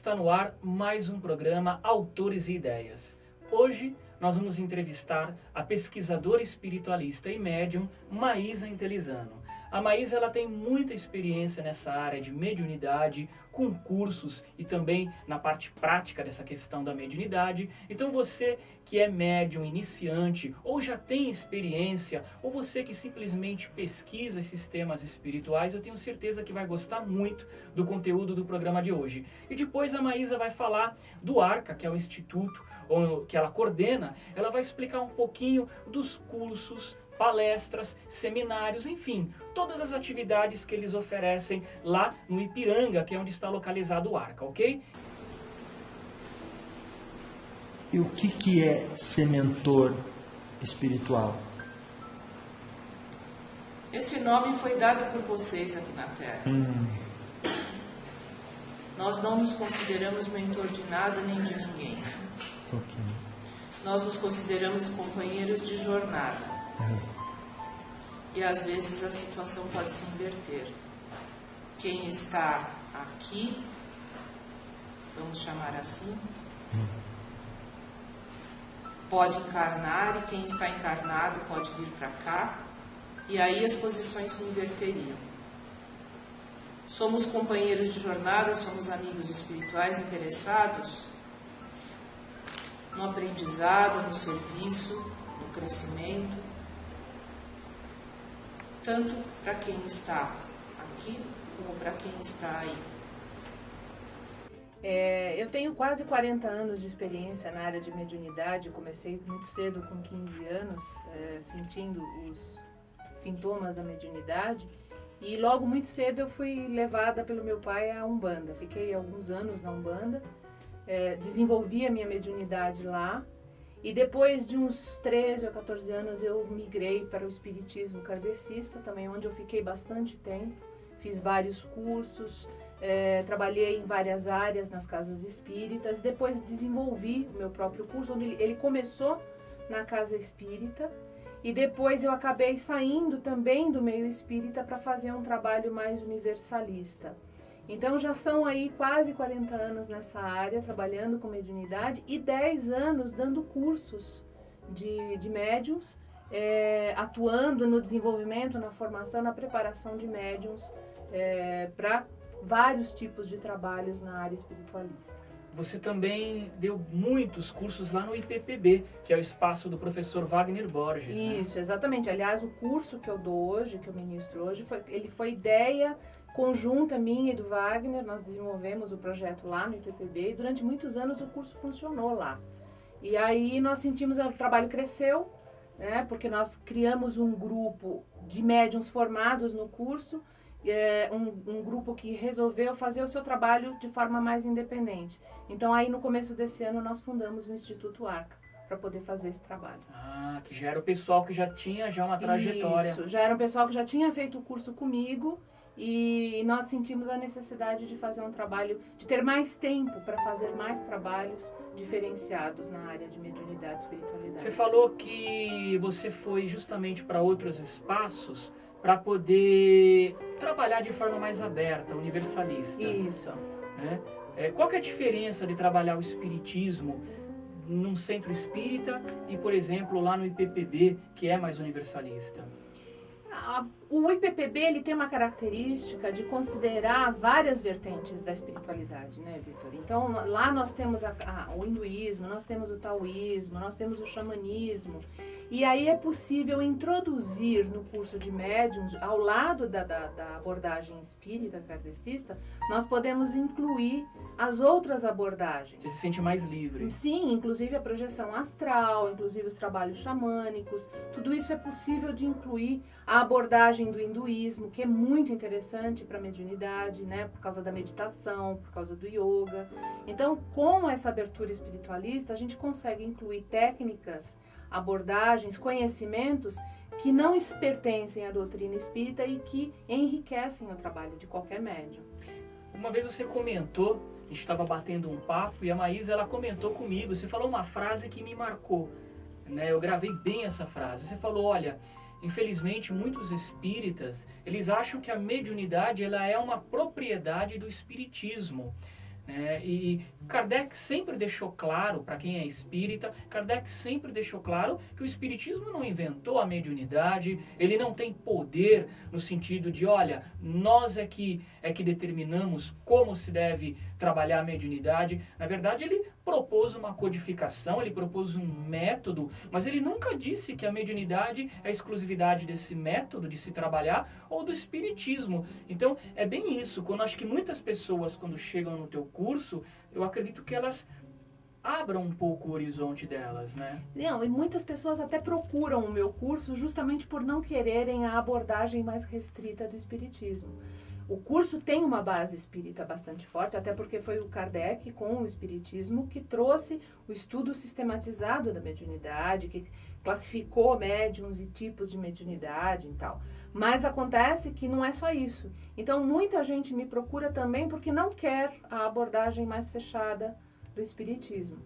Está no ar mais um programa Autores e Ideias. Hoje nós vamos entrevistar a pesquisadora espiritualista e médium Maísa Intelizano. A Maísa ela tem muita experiência nessa área de mediunidade, com cursos e também na parte prática dessa questão da mediunidade. Então você que é médium iniciante ou já tem experiência, ou você que simplesmente pesquisa esses temas espirituais, eu tenho certeza que vai gostar muito do conteúdo do programa de hoje. E depois a Maísa vai falar do ARCA, que é o instituto que ela coordena. Ela vai explicar um pouquinho dos cursos, palestras, seminários, enfim, todas as atividades que eles oferecem lá no Ipiranga, que é onde está localizado o ARCA, ok? E o que é ser mentor espiritual? Esse nome foi dado por vocês aqui na Terra. Nós não nos consideramos mentor de nada nem de ninguém. Ok. Nós nos consideramos companheiros de jornada. E às vezes a situação pode se inverter. Quem está aqui, vamos chamar assim, pode encarnar, e quem está encarnado pode vir para cá, e aí as posições se inverteriam. Somos companheiros de jornada, somos amigos espirituais interessados no aprendizado, no serviço, no crescimento, tanto para quem está aqui como para quem está aí. Eu tenho quase 40 anos de experiência na área de mediunidade. Comecei muito cedo, com 15 anos, sentindo os sintomas da mediunidade. E logo muito cedo eu fui levada pelo meu pai à Umbanda. Fiquei alguns anos na Umbanda, desenvolvi a minha mediunidade lá. E depois de uns 13 ou 14 anos eu migrei para o espiritismo kardecista, também onde eu fiquei bastante tempo. Fiz vários cursos, trabalhei em várias áreas nas casas espíritas. Depois desenvolvi o meu próprio curso, onde ele começou na casa espírita. E depois eu acabei saindo também do meio espírita para fazer um trabalho mais universalista. Então já são aí quase 40 anos nessa área, trabalhando com mediunidade, e 10 anos dando cursos de médiuns, atuando no desenvolvimento, na formação, na preparação de médiuns para vários tipos de trabalhos na área espiritualista. Você também deu muitos cursos lá no IPPB, que é o espaço do professor Wagner Borges. Isso, né? Exatamente. Aliás, o curso que eu dou hoje, que eu ministro hoje, ele foi ideia conjunta minha e do Wagner. Nós desenvolvemos o projeto lá no IPPB e durante muitos anos o curso funcionou lá. E aí nós sentimos que o trabalho cresceu, né, porque nós criamos um grupo de médiuns formados no curso, um grupo que resolveu fazer o seu trabalho de forma mais independente. Então aí no começo desse ano nós fundamos o Instituto ARCA para poder fazer esse trabalho. Que já era o pessoal que já tinha uma trajetória. Isso, já era um pessoal que já tinha feito o curso comigo. E nós sentimos a necessidade de fazer um trabalho, de ter mais tempo para fazer mais trabalhos diferenciados na área de mediunidade e espiritualidade. Você falou que você foi justamente para outros espaços para poder trabalhar de forma mais aberta, universalista. Isso. Né? Qual que é a diferença de trabalhar o espiritismo num centro espírita e, por exemplo, lá no IPPB, que é mais universalista? O IPPB ele tem uma característica de considerar várias vertentes da espiritualidade, né, Vitor? Então, lá nós temos o hinduísmo, nós temos o taoísmo, nós temos o xamanismo. E aí é possível introduzir no curso de médiuns, ao lado da abordagem espírita kardecista, nós podemos incluir as outras abordagens. Você se sente mais livre? Sim, inclusive a projeção astral, inclusive os trabalhos xamânicos, tudo isso é possível de incluir. A abordagem do hinduísmo, que é muito interessante para a mediunidade, né, por causa da meditação, por causa do yoga. Então, com essa abertura espiritualista, a gente consegue incluir técnicas, abordagens, conhecimentos que não pertencem à doutrina espírita e que enriquecem o trabalho de qualquer médium. Uma vez você comentou, a gente estava batendo um papo e a Maísa ela comentou comigo, você falou uma frase que me marcou, né? Eu gravei bem essa frase. Você falou, olha, infelizmente muitos espíritas, eles acham que a mediunidade ela é uma propriedade do espiritismo. E Kardec sempre deixou claro, para quem é espírita, Kardec sempre deixou claro que o espiritismo não inventou a mediunidade, ele não tem poder no sentido de, olha, nós é que determinamos como se deve trabalhar a mediunidade. Na verdade, ele propôs uma codificação, ele propôs um método, mas ele nunca disse que a mediunidade é a exclusividade desse método de se trabalhar ou do espiritismo. Então, é bem isso. Quando acho que muitas pessoas, quando chegam no teu curso, eu acredito que elas abram um pouco o horizonte delas, né? Não, e muitas pessoas até procuram o meu curso justamente por não quererem a abordagem mais restrita do espiritismo. O curso tem uma base espírita bastante forte, até porque foi o Kardec, com o espiritismo, que trouxe o estudo sistematizado da mediunidade, que classificou médiums e tipos de mediunidade e tal. Mas acontece que não é só isso. Então, muita gente me procura também porque não quer a abordagem mais fechada do espiritismo.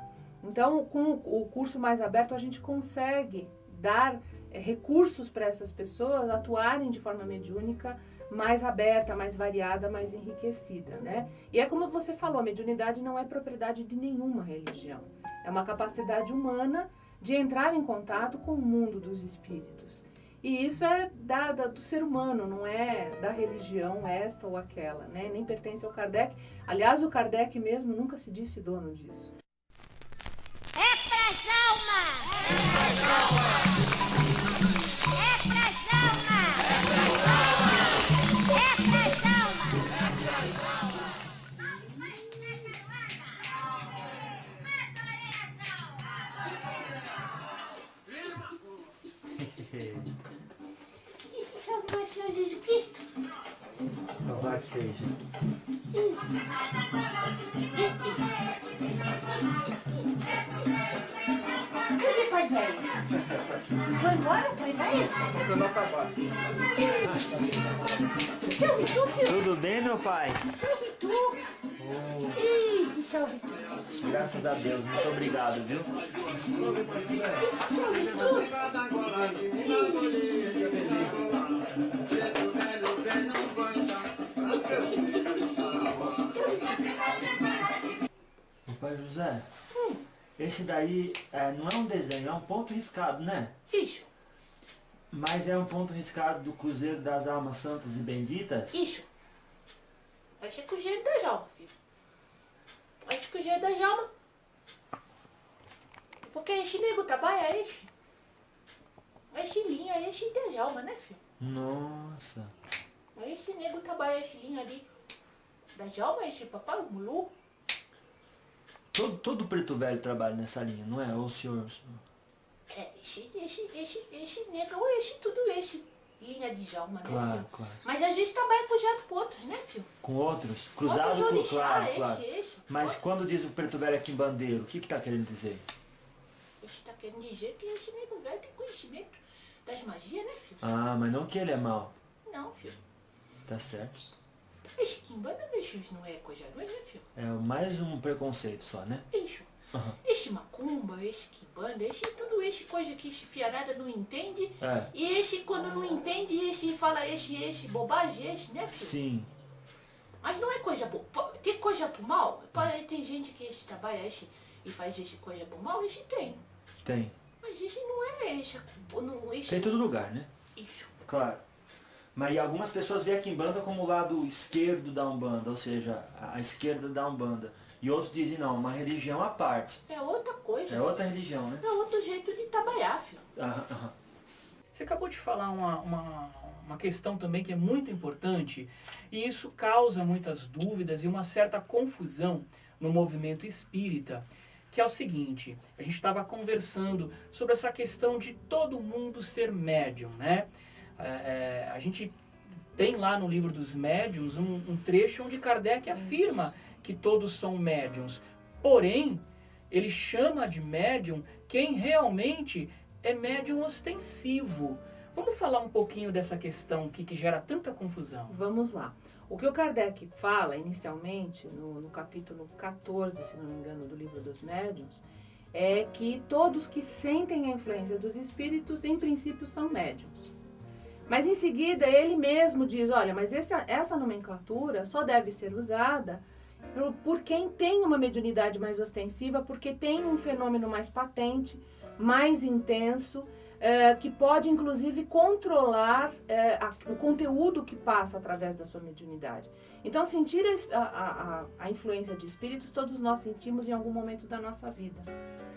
Então, com o curso mais aberto, a gente consegue dar recursos para essas pessoas atuarem de forma mediúnica mais aberta, mais variada, mais enriquecida, né? E é como você falou, a mediunidade não é propriedade de nenhuma religião. É uma capacidade humana de entrar em contato com o mundo dos espíritos. E isso é do ser humano, não é da religião esta ou aquela, né? Nem pertence ao Kardec. Aliás, o Kardec mesmo nunca se disse dono disso. É pras almas! É pras almas! É pras almas! É pras almas! Isso salvou o Senhor Jesus Cristo? Louvado seja. Cadê pai velho? Foi embora, pai velho? Tocando a tabaco. Seu Vitor, filho. Tudo bem, meu pai? Seu Vitor. Isso, seu Vitor. Graças a Deus, muito obrigado, viu? Seu Vitor. Pai José, esse daí não é um desenho, é um ponto riscado, né? Isso, Mas é um ponto riscado do Cruzeiro das Almas Santas e Benditas? isso. Acho que é Cruzeiro das Almas, filho. Acho que é Cruzeiro das Almas. Porque esse nego trabalha esse. Esse linha, esse das almas, né, filho? Nossa. Esse nego trabalha esse linha ali. Das almas, esse papai, o mulu. Todo preto velho trabalha nessa linha, não é? Ou o senhor? É, esse nego, tudo esse linha de alma, né, Claro, filho? claro. Mas às vezes trabalha cruzado com outros, né, filho? Com outros? Cruzado Outros com... orixá, Claro, esse, claro. esse. Mas quando diz o preto velho aqui em Bandeiro, o que tá querendo dizer? Esse tá querendo dizer que esse nego velho tem conhecimento das magias, né, filho? Ah, mas não que ele é mau. Não, filho. Tá certo. Esse quimbanda, bicho, não é coisa não é, né, filho? É mais um preconceito só, né? Bicho. Aham. Esse macumba, esse quimbanda, tudo esse coisa que esse fiarada não entende. É. E esse, quando não entende, esse fala esse bobagem, esse, né, filho? Sim. Mas não é coisa boa. Tem coisa pro mal? Tem gente que esse trabalha esse e faz esse coisa pro mal? Esse tem. Tem. Mas esse não é esse. Não, esse Tem em todo lugar, né? Isso. Claro. Mas e algumas pessoas veem a Quimbanda como o lado esquerdo da Umbanda, ou seja, a esquerda da Umbanda. E outros dizem, não, uma religião à parte. É outra coisa. É outra religião, né? É outro jeito de trabalhar, filho. Aham, aham. Você acabou de falar uma questão também que é muito importante, e isso causa muitas dúvidas e uma certa confusão no movimento espírita, que é o seguinte: a gente estava conversando sobre essa questão de todo mundo ser médium, né? A gente tem lá no livro dos médiuns um trecho onde Kardec afirma que todos são médiuns, porém ele chama de médium quem realmente é médium ostensivo. Vamos falar um pouquinho dessa questão que gera tanta confusão. Vamos lá. O que o Kardec fala inicialmente, no capítulo 14, se não me engano, do livro dos médiuns, é que todos que sentem a influência dos espíritos, em princípio, são médiuns. Mas em seguida ele mesmo diz, olha, mas essa nomenclatura só deve ser usada por quem tem uma mediunidade mais ostensiva, porque tem um fenômeno mais patente, mais intenso, que pode inclusive controlar o conteúdo que passa através da sua mediunidade. Então, sentir a influência de espíritos, todos nós sentimos em algum momento da nossa vida.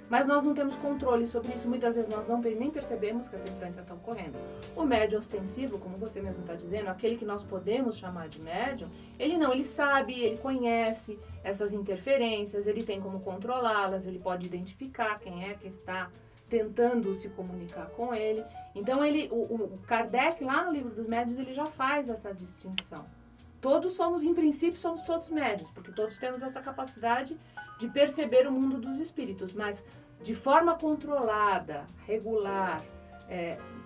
Mas nós não temos controle sobre isso, muitas vezes nós nem percebemos que essa influência está ocorrendo. O médium ostensivo, como você mesmo está dizendo, aquele que nós podemos chamar de médium, ele sabe, ele conhece essas interferências, ele tem como controlá-las, ele pode identificar quem é que está tentando se comunicar com ele. Então, o Kardec, lá no Livro dos Médiuns, ele já faz essa distinção. Todos somos, em princípio, somos todos médiuns, porque todos temos essa capacidade de perceber o mundo dos espíritos, mas de forma controlada, regular,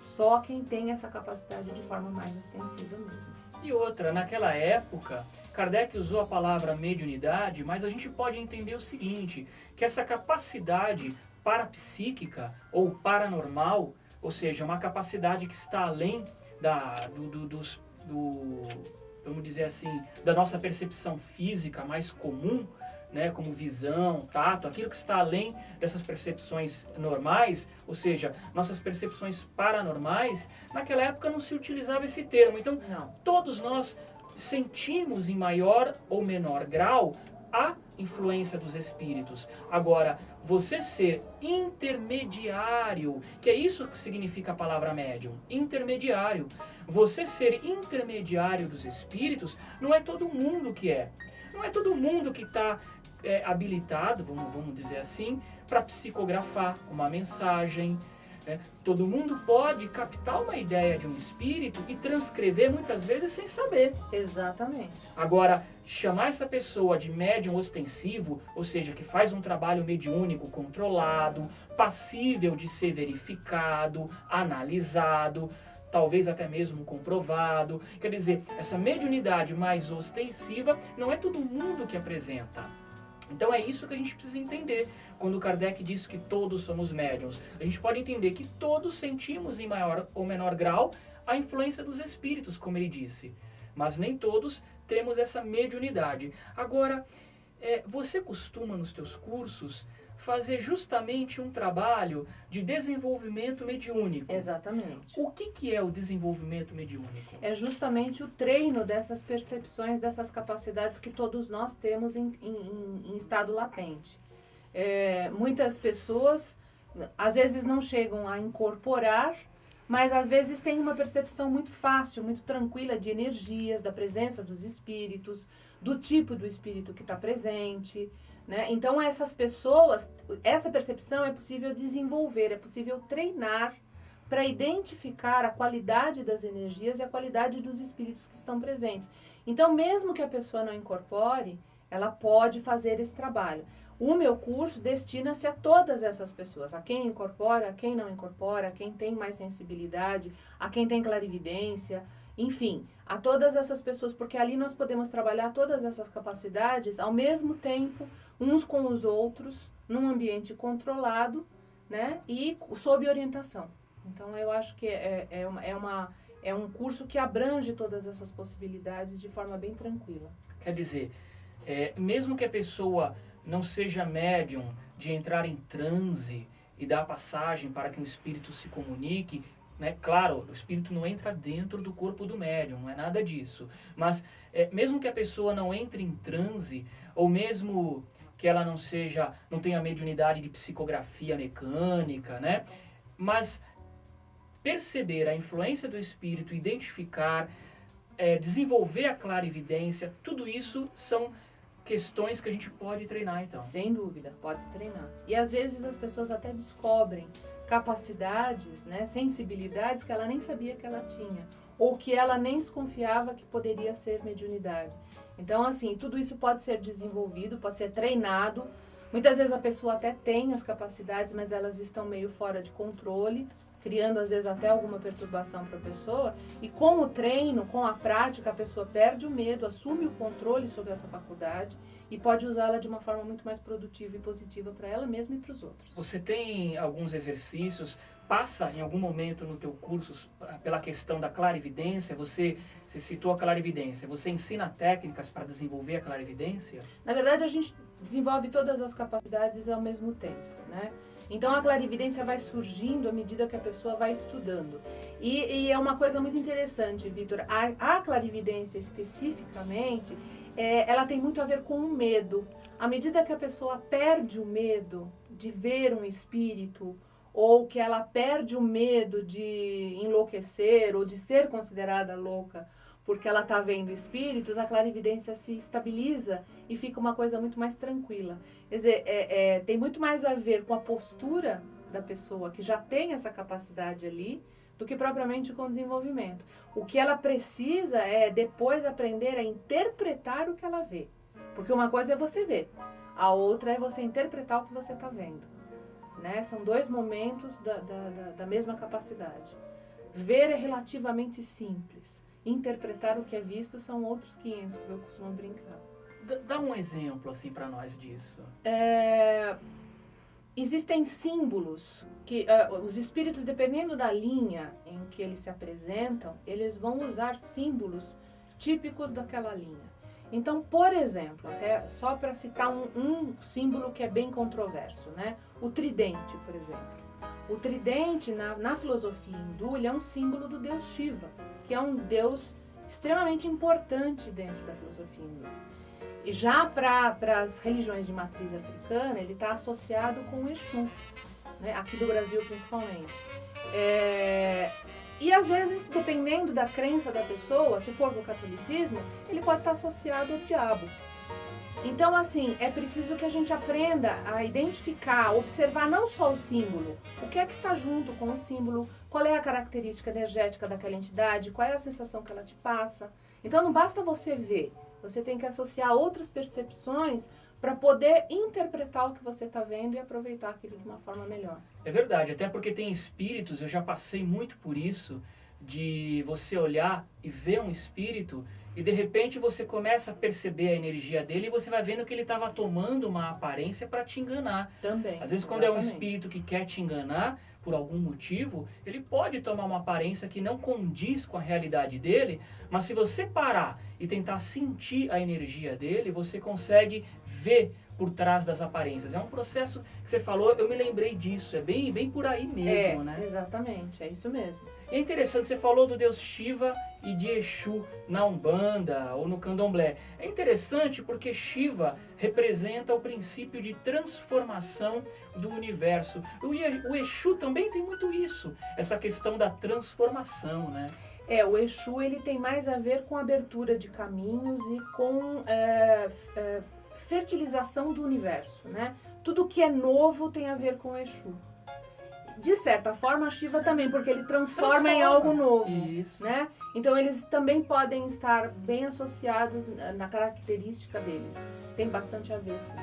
só quem tem essa capacidade de forma mais ostensiva mesmo. E outra, naquela época, Kardec usou a palavra mediunidade, mas a gente pode entender o seguinte, que essa capacidade parapsíquica ou paranormal, ou seja, uma capacidade que está além vamos dizer assim, da nossa percepção física mais comum, né, como visão, tato, aquilo que está além dessas percepções normais, ou seja, nossas percepções paranormais, naquela época não se utilizava esse termo. Então, todos nós sentimos em maior ou menor grau a influência dos espíritos. Agora, você ser intermediário, que é isso que significa a palavra médium, intermediário. Você ser intermediário dos espíritos, não é todo mundo que é. Não é todo mundo que está habilitado, vamos dizer assim, para psicografar uma mensagem. Todo mundo pode captar uma ideia de um espírito e transcrever muitas vezes sem saber. Exatamente. Agora, chamar essa pessoa de médium ostensivo, ou seja, que faz um trabalho mediúnico controlado, passível de ser verificado, analisado, talvez até mesmo comprovado. Quer dizer, essa mediunidade mais ostensiva não é todo mundo que apresenta. Então é isso que a gente precisa entender. Quando Kardec diz que todos somos médiuns, a gente pode entender que todos sentimos em maior ou menor grau a influência dos espíritos, como ele disse. Mas nem todos temos essa mediunidade. Agora, você costuma nos teus cursos fazer justamente um trabalho de desenvolvimento mediúnico. Exatamente. O que é o desenvolvimento mediúnico? É justamente o treino dessas percepções, dessas capacidades que todos nós temos em estado latente. Muitas pessoas, às vezes, não chegam a incorporar, mas às vezes têm uma percepção muito fácil, muito tranquila de energias, da presença dos espíritos, do tipo do espírito que está presente, né? Então, essas pessoas, essa percepção é possível desenvolver, é possível treinar para identificar a qualidade das energias e a qualidade dos espíritos que estão presentes. Então, mesmo que a pessoa não incorpore, ela pode fazer esse trabalho. O meu curso destina-se a todas essas pessoas, a quem incorpora, a quem não incorpora, a quem tem mais sensibilidade, a quem tem clarividência, enfim, a todas essas pessoas, porque ali nós podemos trabalhar todas essas capacidades ao mesmo tempo, uns com os outros, num ambiente controlado, né, e sob orientação. Então, eu acho que é um curso que abrange todas essas possibilidades de forma bem tranquila. Quer dizer, mesmo que a pessoa não seja médium de entrar em transe e dar passagem para que um espírito se comunique, né? Claro, o espírito não entra dentro do corpo do médium, não é nada disso. Mas mesmo que a pessoa não entre em transe, ou mesmo que ela não tenha mediunidade de psicografia mecânica, né? Mas perceber a influência do espírito, identificar, desenvolver a clarividência, tudo isso são questões que a gente pode treinar, então. Sem dúvida, pode treinar. E às vezes as pessoas até descobrem capacidades, né, sensibilidades que ela nem sabia que ela tinha, ou que ela nem desconfiava que poderia ser mediunidade. Então, assim, tudo isso pode ser desenvolvido, pode ser treinado. Muitas vezes a pessoa até tem as capacidades, mas elas estão meio fora de controle, criando às vezes até alguma perturbação para a pessoa. E com o treino, com a prática, a pessoa perde o medo, assume o controle sobre essa faculdade e pode usá-la de uma forma muito mais produtiva e positiva para ela mesma e para os outros. Você tem alguns exercícios passa em algum momento no teu curso pela questão da clarividência? Você citou a clarividência. Você ensina técnicas para desenvolver a clarividência? Na verdade, a gente desenvolve todas as capacidades ao mesmo tempo, né? Então, a clarividência vai surgindo à medida que a pessoa vai estudando. E é uma coisa muito interessante, Vitor. A clarividência, especificamente, ela tem muito a ver com o medo. À medida que a pessoa perde o medo de ver um espírito, ou que ela perde o medo de enlouquecer ou de ser considerada louca porque ela está vendo espíritos, a clarividência se estabiliza e fica uma coisa muito mais tranquila. Quer dizer, tem muito mais a ver com a postura da pessoa que já tem essa capacidade ali do que propriamente com o desenvolvimento. O que ela precisa é depois aprender a interpretar o que ela vê. Porque uma coisa é você ver, a outra é você interpretar o que você está vendo. Né? São dois momentos da mesma capacidade. Ver é relativamente simples. Interpretar o que é visto são outros 500, como eu costumo brincar. Dá um exemplo assim para nós disso. Existem símbolos que os espíritos, dependendo da linha em que eles se apresentam, eles vão usar símbolos típicos daquela linha. Então, por exemplo, até só para citar um símbolo que é bem controverso, né? O tridente, por exemplo. O tridente, na filosofia hindu, ele é um símbolo do deus Shiva, que é um deus extremamente importante dentro da filosofia hindu. E já para as religiões de matriz africana, ele está associado com o Exu, né? Aqui do Brasil principalmente. E às vezes, dependendo da crença da pessoa, se for do catolicismo, ele pode estar associado ao diabo. Então, assim, é preciso que a gente aprenda a identificar, observar não só o símbolo, o que é que está junto com o símbolo, qual é a característica energética daquela entidade, qual é a sensação que ela te passa. Então, não basta você ver, você tem que associar outras percepções para poder interpretar o que você está vendo e aproveitar aquilo de uma forma melhor. É verdade, até porque tem espíritos, eu já passei muito por isso, de você olhar e ver um espírito e de repente você começa a perceber a energia dele e você vai vendo que ele estava tomando uma aparência para te enganar. Também. Às vezes, quando é um espírito que quer te enganar, por algum motivo, ele pode tomar uma aparência que não condiz com a realidade dele, mas se você parar e tentar sentir a energia dele, você consegue ver por trás das aparências. É um processo que você falou, eu me lembrei disso, é bem por aí mesmo, né? Exatamente, é isso mesmo. É interessante, você falou do deus Shiva e de Exu na Umbanda ou no Candomblé. É interessante porque Shiva representa o princípio de transformação do universo. O Exu também tem muito isso, essa questão da transformação, né? O Exu ele tem mais a ver com abertura de caminhos e com fertilização do universo, né? Tudo que é novo tem a ver com o Exu. De certa forma, a Shiva também, porque ele transforma em algo novo. Isso. Né? Então, eles também podem estar bem associados na característica deles. Tem bastante a ver, sim.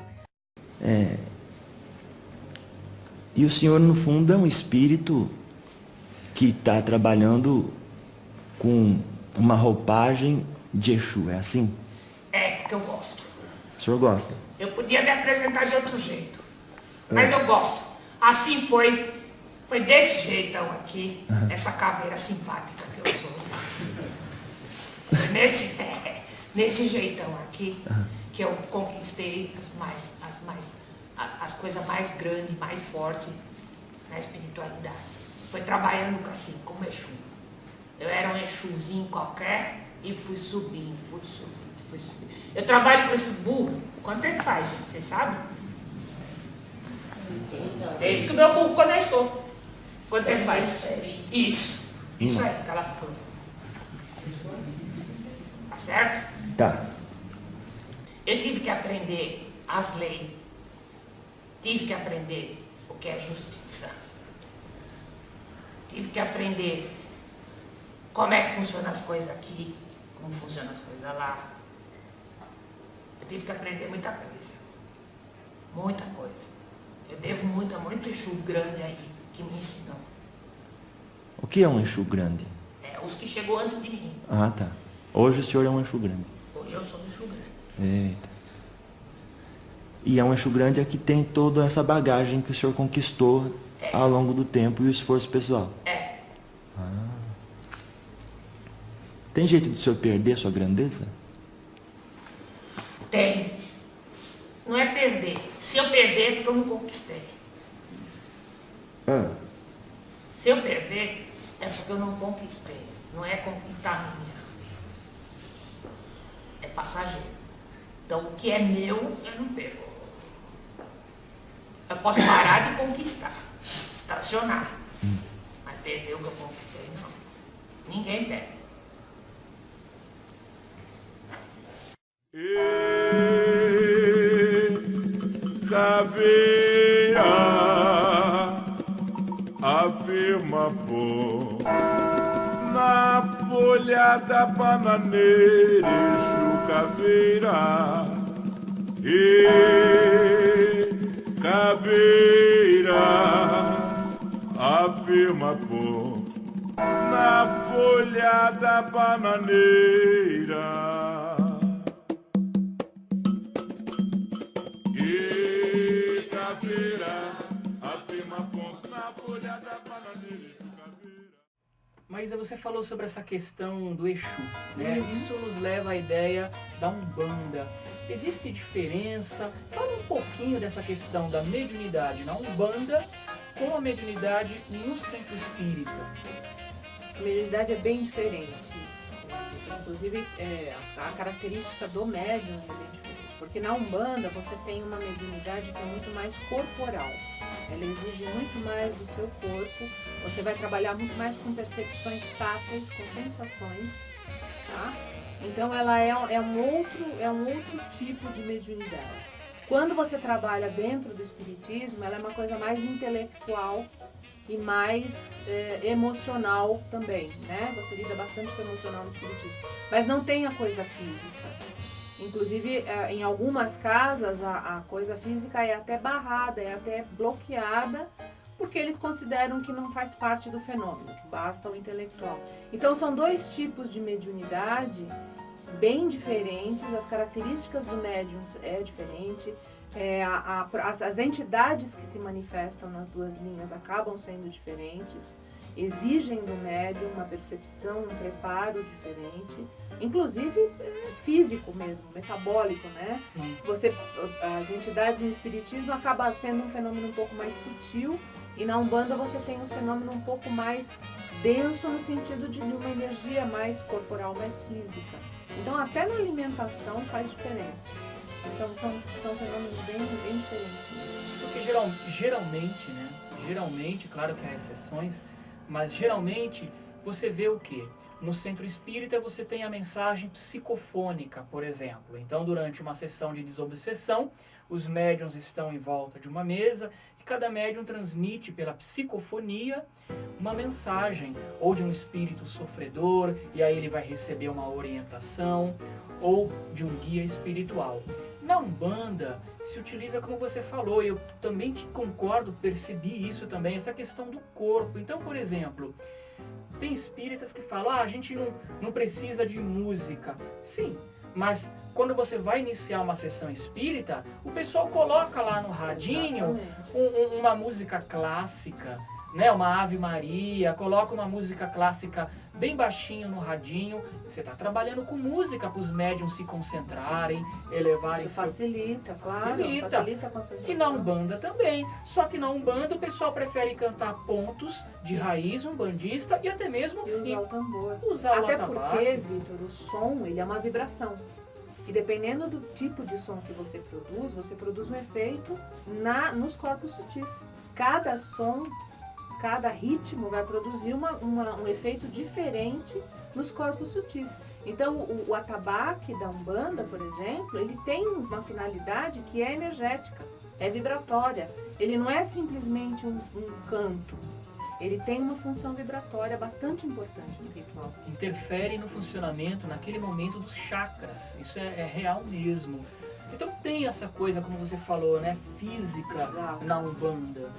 E o senhor, no fundo, é um espírito que está trabalhando com uma roupagem de Exu, é assim? É, porque eu gosto. O senhor gosta? Eu podia me apresentar de outro jeito, mas eu gosto. Assim foi desse jeitão aqui, essa caveira simpática que eu sou. Foi nesse jeitão aqui que eu conquistei as coisas mais grandes, mais fortes na espiritualidade. Foi trabalhando assim, como Exu. Eu era um Exuzinho qualquer e fui subindo. Eu trabalho com esse burro. Quanto tempo faz, gente? Vocês sabem? É isso que o meu burro começou. Quanto tempo faz? Isso aí que ela falou. Tá certo? Tá. Eu tive que aprender as leis. Tive que aprender o que é justiça. Tive que aprender como é que funcionam as coisas aqui, como funcionam as coisas lá. Eu tive que aprender muita coisa. Muita coisa. Eu devo muito a muito Exu grande aí, que me ensinou. O que é um Exu grande? Os que chegou antes de mim. Ah, tá. Hoje o senhor é um Exu grande. Hoje eu sou um Exu grande. Eita. E é um Exu grande que tem toda essa bagagem que o senhor conquistou ao longo do tempo e o esforço pessoal. Tem jeito do senhor perder sua grandeza? Tem. Não é perder. Se eu perder, é porque eu não conquistei. Se eu perder, é porque eu não conquistei. Não é conquistar minha. É passageiro. Então, o que é meu, eu não perco. Eu posso parar de conquistar. Estacionar. Mas perder o que eu conquistei, não. Ninguém perde. Caveira, afirma pô, na folha da bananeira, Exu caveira, caveira, afirma pô, na folha da bananeira. Maísa, você falou sobre essa questão do Exu, né? Isso nos leva à ideia da Umbanda. Existe diferença? Fala um pouquinho dessa questão da mediunidade na Umbanda com a mediunidade no centro espírita. A mediunidade é bem diferente. Inclusive, a característica do médium é bem diferente. Porque na Umbanda você tem uma mediunidade que é muito mais corporal. Ela exige muito mais do seu corpo. Você vai trabalhar muito mais com percepções táteis, com sensações, tá? Então ela é um outro tipo de mediunidade. Quando você trabalha dentro do espiritismo, ela é uma coisa mais intelectual e mais emocional também, né? Você lida bastante com o emocional no espiritismo. Mas não tem a coisa física. Inclusive, em algumas casas, a coisa física é até barrada, é até bloqueada, porque eles consideram que não faz parte do fenômeno, que basta o intelectual. Então, são dois tipos de mediunidade bem diferentes, as características do médium é diferente, as entidades que se manifestam nas duas linhas acabam sendo diferentes, exigem do médium uma percepção, um preparo diferente, inclusive físico mesmo, metabólico, né? Sim. As entidades no espiritismo acaba sendo um fenômeno um pouco mais sutil, e na Umbanda você tem um fenômeno um pouco mais denso no sentido de uma energia mais corporal, mais física. Então até na alimentação faz diferença. São fenômenos bem diferentes mesmo. Porque geralmente, né? Geralmente, claro que há exceções, mas geralmente você vê o quê? No centro espírita você tem a mensagem psicofônica, por exemplo. Então, durante uma sessão de desobsessão, os médiuns estão em volta de uma mesa e cada médium transmite pela psicofonia uma mensagem, ou de um espírito sofredor, e aí ele vai receber uma orientação, ou de um guia espiritual. Na Umbanda se utiliza, como você falou, e eu também te concordo, percebi isso também, essa questão do corpo. Então, por exemplo, tem espíritas que falam, a gente não precisa de música. Sim, mas quando você vai iniciar uma sessão espírita, o pessoal coloca lá no radinho uma música clássica, né? Uma Ave Maria, coloca uma música clássica bem baixinho no radinho. Você está trabalhando com música para os médiums se concentrarem, elevarem... Isso facilita, claro. Facilita a concentração. E na Umbanda também. Só que na Umbanda o pessoal prefere cantar pontos de raiz umbandista e até mesmo... E usar o tambor. Usar até o atabaque. porque, Vitor, o som ele é uma vibração. E dependendo do tipo de som que você produz um efeito nos corpos sutis. Cada som... Cada ritmo vai produzir um efeito diferente nos corpos sutis. Então, o atabaque da Umbanda, por exemplo, ele tem uma finalidade que é energética, é vibratória. Ele não é simplesmente um canto. Ele tem uma função vibratória bastante importante no ritual. Interfere no funcionamento, naquele momento, dos chakras. Isso é real mesmo. Então tem essa coisa, como você falou, né, física. Exato. Na Umbanda,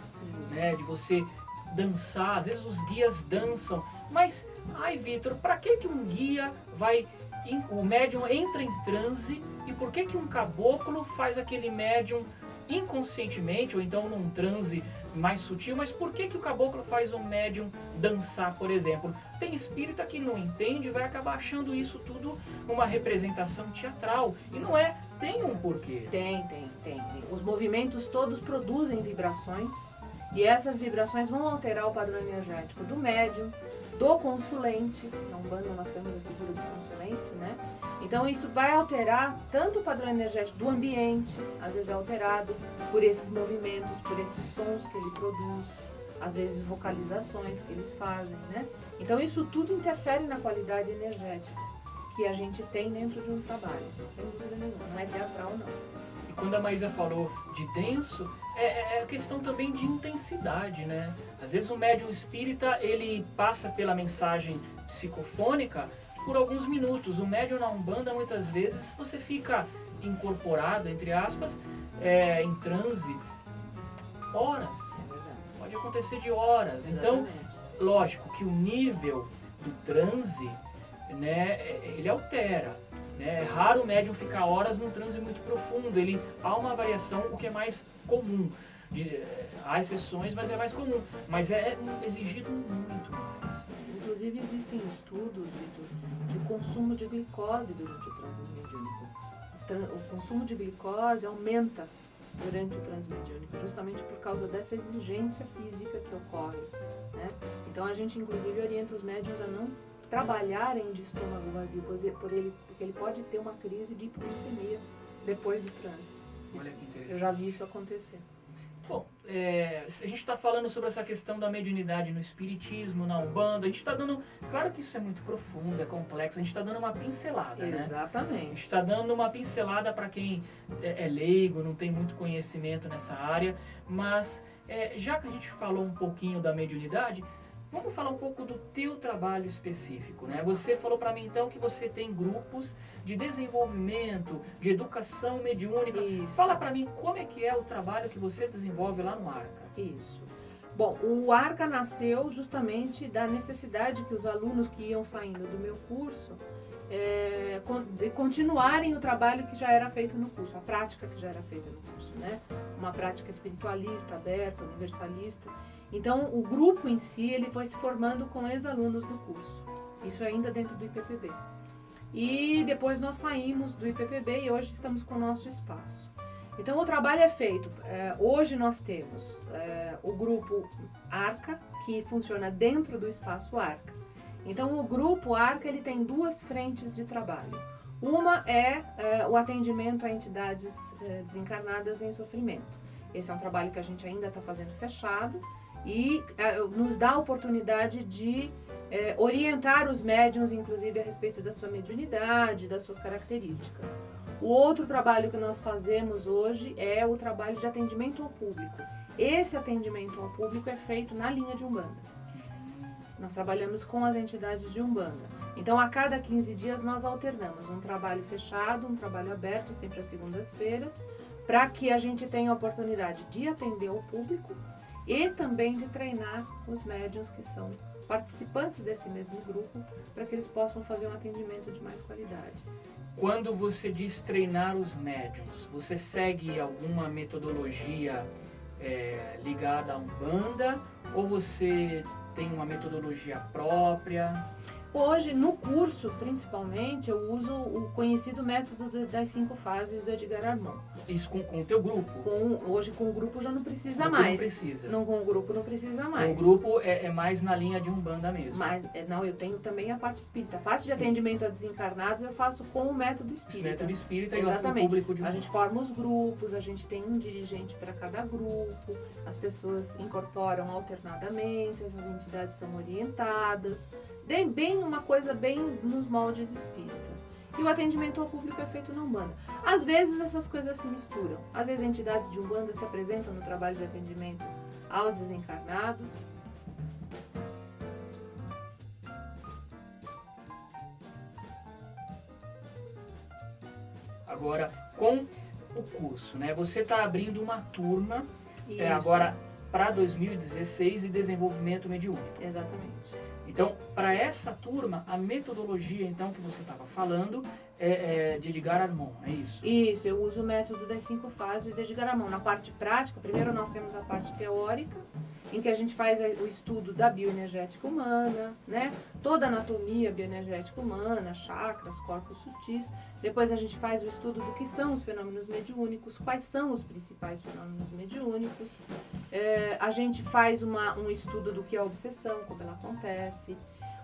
né, de você dançar, às vezes os guias dançam, mas, Vitor, para que um guia o médium entra em transe, e por que um caboclo faz aquele médium inconscientemente, ou então num transe mais sutil, mas por que o caboclo faz um médium dançar, por exemplo? Tem espírita que não entende, vai acabar achando isso tudo uma representação teatral. E não é, tem um porquê. Tem. Os movimentos todos produzem vibrações e essas vibrações vão alterar o padrão energético do médium, do consulente. Na Umbanda nós temos a figura do consulente, né? Então isso vai alterar tanto o padrão energético do ambiente, às vezes é alterado por esses movimentos, por esses sons que ele produz, às vezes vocalizações que eles fazem, né? Então isso tudo interfere na qualidade energética que a gente tem dentro de um trabalho, sem dúvida nenhuma. Não é teatral, não. E quando a Maísa falou de denso, é questão também de intensidade, né? Às vezes o médium espírita, ele passa pela mensagem psicofônica por alguns minutos. O médium na Umbanda, muitas vezes, você fica incorporado, entre aspas, em transe, horas. É verdade. Pode acontecer de horas. Então, Exatamente. lógico que o nível do transe, né, ele altera. É raro o médium ficar horas num transe muito profundo. Há uma variação, o que é mais comum. Há exceções, mas é mais comum. Mas é exigido muito mais. Inclusive existem estudos, Vitor, de consumo de glicose durante o transe mediúnico. O consumo de glicose aumenta durante o transe mediúnico, justamente por causa dessa exigência física que ocorre, né? Então a gente inclusive orienta os médiuns a não trabalharem de estômago vazio, porque ele pode ter uma crise de hipoglicemia depois do transe. Olha que interessante. Eu já vi isso acontecer. Bom, a gente está falando sobre essa questão da mediunidade no espiritismo, na Umbanda. A gente está dando... Claro que isso é muito profundo, é complexo. A gente está dando uma pincelada, né? A Exatamente. gente está dando uma pincelada para quem é leigo, não tem muito conhecimento nessa área. Mas, já que a gente falou um pouquinho da mediunidade, vamos falar um pouco do teu trabalho específico, né? Você falou para mim, então, que você tem grupos de desenvolvimento, de educação mediúnica. Isso. Fala para mim como é que é o trabalho que você desenvolve lá no Arca. Isso. Bom, o Arca nasceu justamente da necessidade que os alunos que iam saindo do meu curso de continuarem o trabalho que já era feito no curso, a prática que já era feita no curso, né? Uma prática espiritualista, aberta, universalista. Então, o grupo em si, ele foi se formando com ex-alunos do curso. Isso ainda dentro do IPPB. E depois nós saímos do IPPB e hoje estamos com o nosso espaço. Então, o trabalho é feito. Hoje nós temos o grupo Arca, que funciona dentro do espaço Arca. Então, o grupo Arca, ele tem duas frentes de trabalho. Uma é o atendimento a entidades desencarnadas em sofrimento. Esse é um trabalho que a gente ainda está fazendo fechado e nos dá a oportunidade de orientar os médiuns, inclusive, a respeito da sua mediunidade, das suas características. O outro trabalho que nós fazemos hoje é o trabalho de atendimento ao público. Esse atendimento ao público é feito na linha de Umbanda. Nós trabalhamos com as entidades de Umbanda. Então, a cada 15 dias, nós alternamos um trabalho fechado, um trabalho aberto, sempre às segundas-feiras, para que a gente tenha a oportunidade de atender o público e também de treinar os médiuns que são participantes desse mesmo grupo, para que eles possam fazer um atendimento de mais qualidade. Quando você diz treinar os médiuns, você segue alguma metodologia ligada à Umbanda ou você tem uma metodologia própria? Hoje, no curso, principalmente, eu uso o conhecido método das 5 fases do Edgar Armand. Isso com o teu grupo? Hoje, com o grupo, já não precisa Não mais. precisa. Não, com o grupo, não precisa mais. O grupo é mais na linha de Umbanda mesmo. Mas, não, eu tenho também a parte espírita. A parte de Sim. atendimento a desencarnados eu faço com o método espírita. Método espírita e o Exatamente. público de A gente forma os grupos, a gente tem um dirigente para cada grupo, as pessoas incorporam alternadamente, as entidades são orientadas. Bem uma coisa bem nos moldes espíritas. E o atendimento ao público é feito na Umbanda. Às vezes essas coisas se misturam. Às vezes entidades de Umbanda se apresentam no trabalho de atendimento aos desencarnados. Agora, com o curso, né? Você está abrindo uma turma. Isso. Agora, para 2016 e desenvolvimento mediúnico. Exatamente. Então, para essa turma, a metodologia então que você estava falando é de Edgar Armon, é isso? Isso, eu uso o método das 5 fases de Edgar Armon. Na parte prática, primeiro nós temos a parte teórica, em que a gente faz o estudo da bioenergética humana, né? Toda a anatomia bioenergética humana, chakras, corpos sutis. Depois a gente faz o estudo do que são os fenômenos mediúnicos, quais são os principais fenômenos mediúnicos. A gente faz um estudo do que é a obsessão, como ela acontece.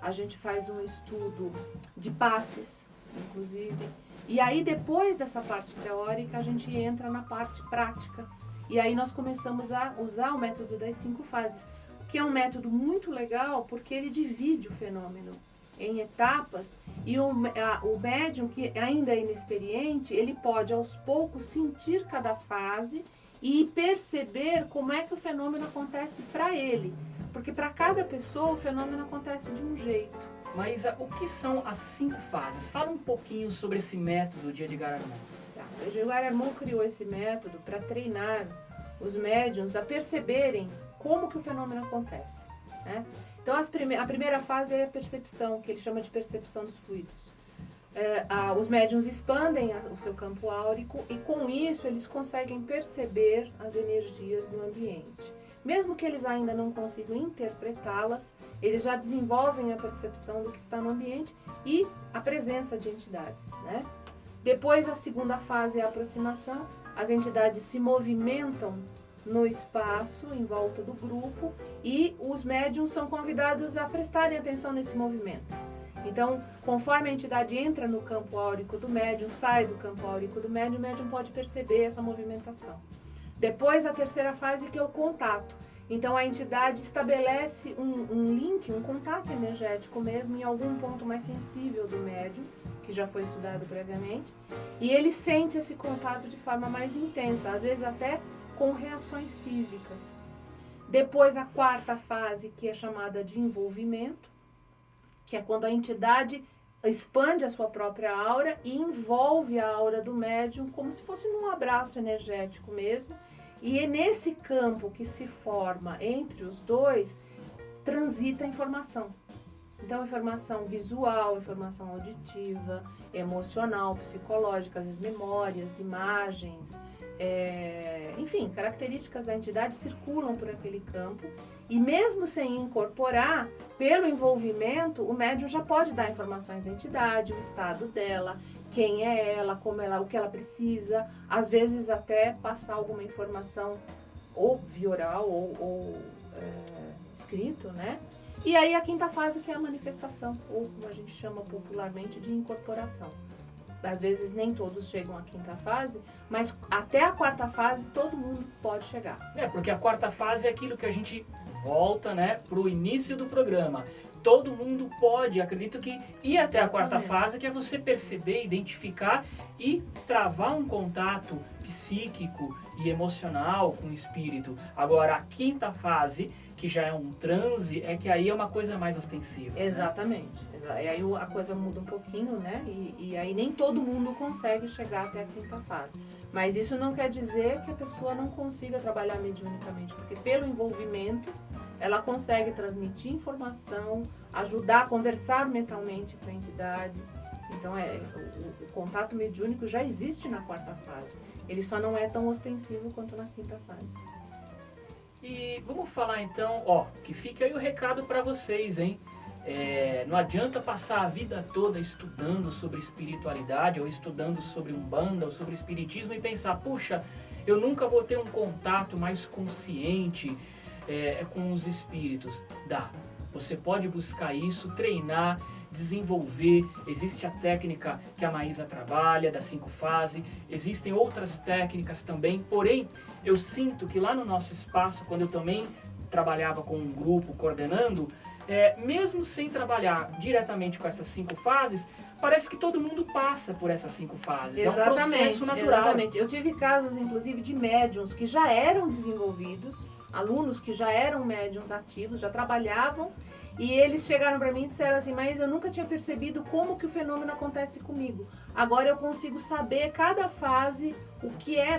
A gente faz um estudo de passes, inclusive. E aí, depois dessa parte teórica, a gente entra na parte prática. E aí nós começamos a usar o método das 5 fases, que é um método muito legal porque ele divide o fenômeno em etapas e o médium, que ainda é inexperiente, ele pode aos poucos sentir cada fase e perceber como é que o fenômeno acontece para ele. Porque para cada pessoa o fenômeno acontece de um jeito. Maísa, o que são as 5 fases? Fala um pouquinho sobre esse método de Edgar Armon. O Edgar Armon criou esse método para treinar os médiuns a perceberem como que o fenômeno acontece, né? Então, a primeira fase é a percepção, que ele chama de percepção dos fluidos. Os médiuns expandem o seu campo áurico e, com isso, eles conseguem perceber as energias no ambiente. Mesmo que eles ainda não consigam interpretá-las, eles já desenvolvem a percepção do que está no ambiente e a presença de entidades, né? Depois, a segunda fase é a aproximação. As entidades se movimentam no espaço, em volta do grupo, e os médiums são convidados a prestarem atenção nesse movimento. Então, conforme a entidade entra no campo áurico do médium, sai do campo áurico do médium, o médium pode perceber essa movimentação. Depois, a terceira fase, que é o contato. Então, a entidade estabelece um link, um contato energético mesmo, em algum ponto mais sensível do médium, que já foi estudado previamente, e ele sente esse contato de forma mais intensa, às vezes até com reações físicas. Depois, a quarta fase, que é chamada de envolvimento, que é quando a entidade expande a sua própria aura e envolve a aura do médium como se fosse num abraço energético mesmo, e é nesse campo que se forma entre os dois, transita a informação. Então, informação visual, informação auditiva, emocional, psicológica, as memórias, imagens, enfim, características da entidade circulam por aquele campo e mesmo sem incorporar, pelo envolvimento, o médium já pode dar informações da entidade, o estado dela, quem é ela, como ela, o que ela precisa, às vezes até passar alguma informação ou via oral ou escrito, né? E aí a quinta fase, que é a manifestação, ou como a gente chama popularmente de incorporação. Às vezes nem todos chegam à quinta fase, mas até a quarta fase todo mundo pode chegar. Porque a quarta fase é aquilo que a gente volta, né, para o início do programa. Todo mundo pode, acredito que ir até a quarta fase, que é você perceber, identificar e travar um contato psíquico e emocional com o espírito. Agora, a quinta fase, que já é um transe, é que aí é uma coisa mais ostensiva. Exatamente. Né? E aí a coisa muda um pouquinho, né? E aí nem todo mundo consegue chegar até a quinta fase. Mas isso não quer dizer que a pessoa não consiga trabalhar mediunicamente, porque pelo envolvimento ela consegue transmitir informação, ajudar a conversar mentalmente com a entidade. Então, o contato mediúnico já existe na quarta fase. Ele só não é tão ostensivo quanto na quinta fase. E vamos falar então, que fica aí o recado para vocês, hein? Não adianta passar a vida toda estudando sobre espiritualidade, ou estudando sobre Umbanda, ou sobre espiritismo e pensar, puxa, eu nunca vou ter um contato mais consciente com os espíritos. Dá. Você pode buscar isso, treinar, desenvolver. Existe a técnica que a Maísa trabalha, das 5 fases. Existem outras técnicas também. Porém, eu sinto que lá no nosso espaço, quando eu também trabalhava com um grupo coordenando, mesmo sem trabalhar diretamente com essas 5 fases, parece que todo mundo passa por essas 5 fases. Exatamente, é um processo natural. Exatamente. Eu tive casos, inclusive, de médiuns que já eram desenvolvidos, alunos que já eram médiuns ativos, já trabalhavam, e eles chegaram para mim e disseram assim, mas eu nunca tinha percebido como que o fenômeno acontece comigo. Agora eu consigo saber cada fase,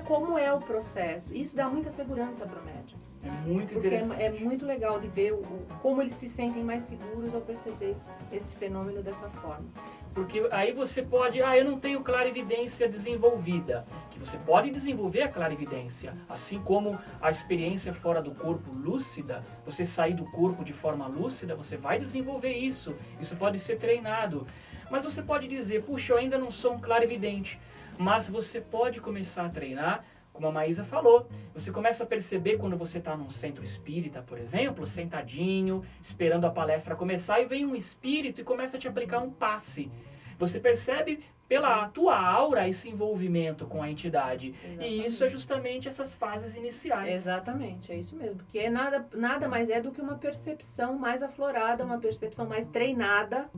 como é o processo. Isso dá muita segurança para o médium. É muito Porque interessante. é muito legal de ver como eles se sentem mais seguros ao perceber esse fenômeno dessa forma. Porque aí você pode, eu não tenho clarividência desenvolvida. Que você pode desenvolver a clarividência. Assim como a experiência fora do corpo lúcida, você sair do corpo de forma lúcida, você vai desenvolver isso. Isso pode ser treinado. Mas você pode dizer, puxa, eu ainda não sou um clarividente. Mas você pode começar a treinar, como a Maísa falou. Você começa a perceber quando você está num centro espírita, por exemplo, sentadinho, esperando a palestra começar, e vem um espírito e começa a te aplicar um passe. Você percebe pela tua aura esse envolvimento com a entidade. Exatamente. E isso é justamente essas fases iniciais. Exatamente, é isso mesmo. Porque nada mais é do que uma percepção mais aflorada, uma percepção mais treinada,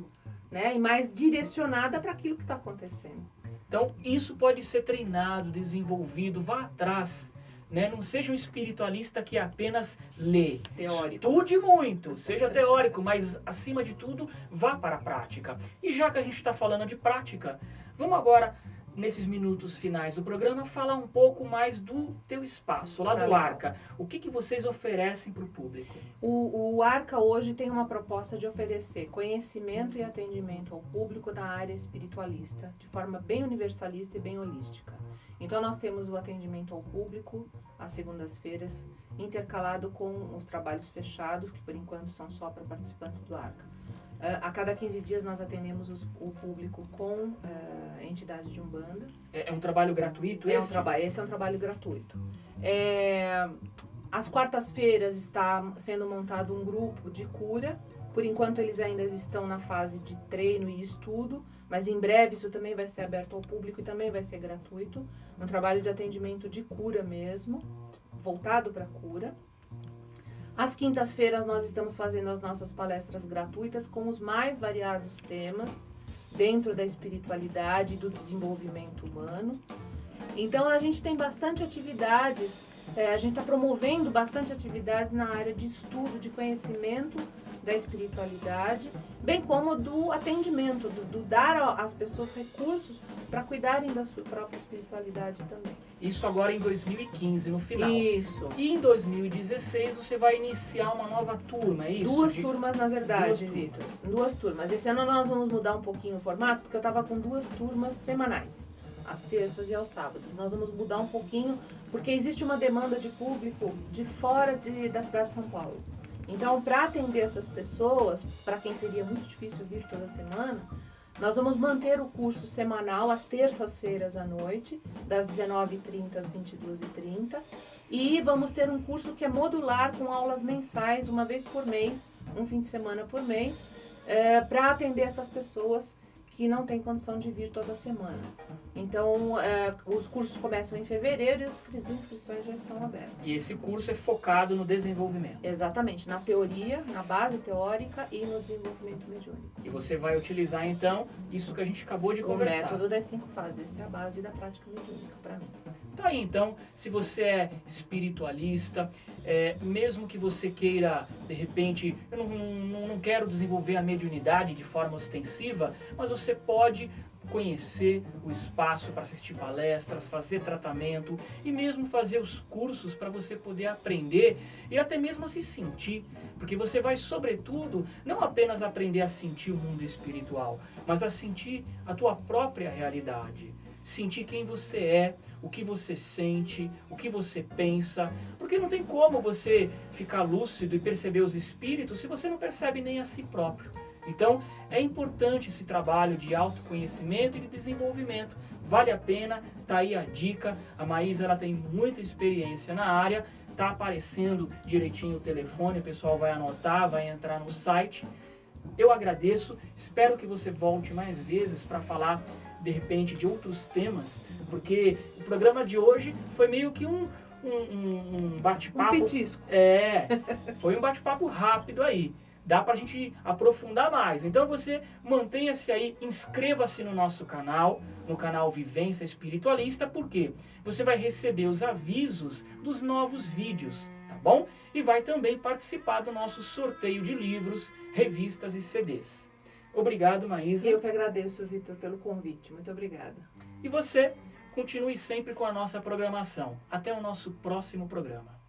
né? E mais direcionada para aquilo que está acontecendo. Então, isso pode ser treinado, desenvolvido, vá atrás. Né? Não seja um espiritualista que apenas lê. Teórico. Estude muito, seja teórico, mas acima de tudo, vá para a prática. E já que a gente está falando de prática, vamos agora, nesses minutos finais do programa, falar um pouco mais do teu espaço, lá Tá do legal. Arca. O que vocês oferecem para o público? O Arca hoje tem uma proposta de oferecer conhecimento e atendimento ao público na área espiritualista, de forma bem universalista e bem holística. Então nós temos o atendimento ao público às segundas-feiras, intercalado com os trabalhos fechados, que por enquanto são só para participantes do Arca. A cada 15 dias nós atendemos o público com entidades de Umbanda. É um trabalho gratuito esse? Esse é um trabalho gratuito. Às quartas-feiras está sendo montado um grupo de cura. Por enquanto eles ainda estão na fase de treino e estudo, mas em breve isso também vai ser aberto ao público e também vai ser gratuito. Um trabalho de atendimento de cura mesmo, voltado para cura. Às quintas-feiras nós estamos fazendo as nossas palestras gratuitas com os mais variados temas dentro da espiritualidade e do desenvolvimento humano. Então a gente tem bastante atividades, a gente está promovendo bastante atividades na área de estudo, de conhecimento da espiritualidade, bem como do atendimento, do dar às pessoas recursos para cuidarem da sua própria espiritualidade também. Isso agora em 2015, no final. Isso. E em 2016 você vai iniciar uma nova turma, é isso? Duas turmas, na verdade, Duas Vitor. Duas turmas. Esse ano nós vamos mudar um pouquinho o formato, porque eu estava com 2 turmas semanais, às terças e aos sábados. Nós vamos mudar um pouquinho, porque existe uma demanda de público de fora da cidade de São Paulo. Então, para atender essas pessoas, para quem seria muito difícil vir toda semana, nós vamos manter o curso semanal às terças-feiras à noite, das 19h30 às 22h30. E vamos ter um curso que é modular, com aulas mensais, uma vez por mês, um fim de semana por mês, para atender essas pessoas que não têm condição de vir toda semana. Então, os cursos começam em fevereiro e as inscrições já estão abertas. E esse curso é focado no desenvolvimento. Exatamente, na teoria, na base teórica e no desenvolvimento mediúnico. E você vai utilizar, então, isso que a gente acabou de O conversar. método das 5 fases, essa é a base da prática mediúnica para mim. Tá aí, então, se você é espiritualista, mesmo que você queira, de repente, eu não quero desenvolver a mediunidade de forma ostensiva, mas você pode conhecer o espaço para assistir palestras, fazer tratamento e mesmo fazer os cursos para você poder aprender e até mesmo a se sentir, porque você vai, sobretudo, não apenas aprender a sentir o mundo espiritual, mas a sentir a tua própria realidade, sentir quem você é, o que você sente, o que você pensa, porque não tem como você ficar lúcido e perceber os espíritos se você não percebe nem a si próprio. Então, é importante esse trabalho de autoconhecimento e de desenvolvimento. Vale a pena, tá aí a dica. A Maísa, ela tem muita experiência na área, tá aparecendo direitinho o telefone, o pessoal vai anotar, vai entrar no site. Eu agradeço, espero que você volte mais vezes para falar, de repente, de outros temas, porque o programa de hoje foi meio que um bate-papo. Um petisco. Foi um bate-papo rápido aí. Dá pra gente aprofundar mais. Então você mantenha-se aí, inscreva-se no nosso canal, no canal Vivência Espiritualista, porque você vai receber os avisos dos novos vídeos, tá bom? E vai também participar do nosso sorteio de livros, revistas e CDs. Obrigado, Maísa. Eu que agradeço, Vitor, pelo convite. Muito obrigada. E você, continue sempre com a nossa programação. Até o nosso próximo programa.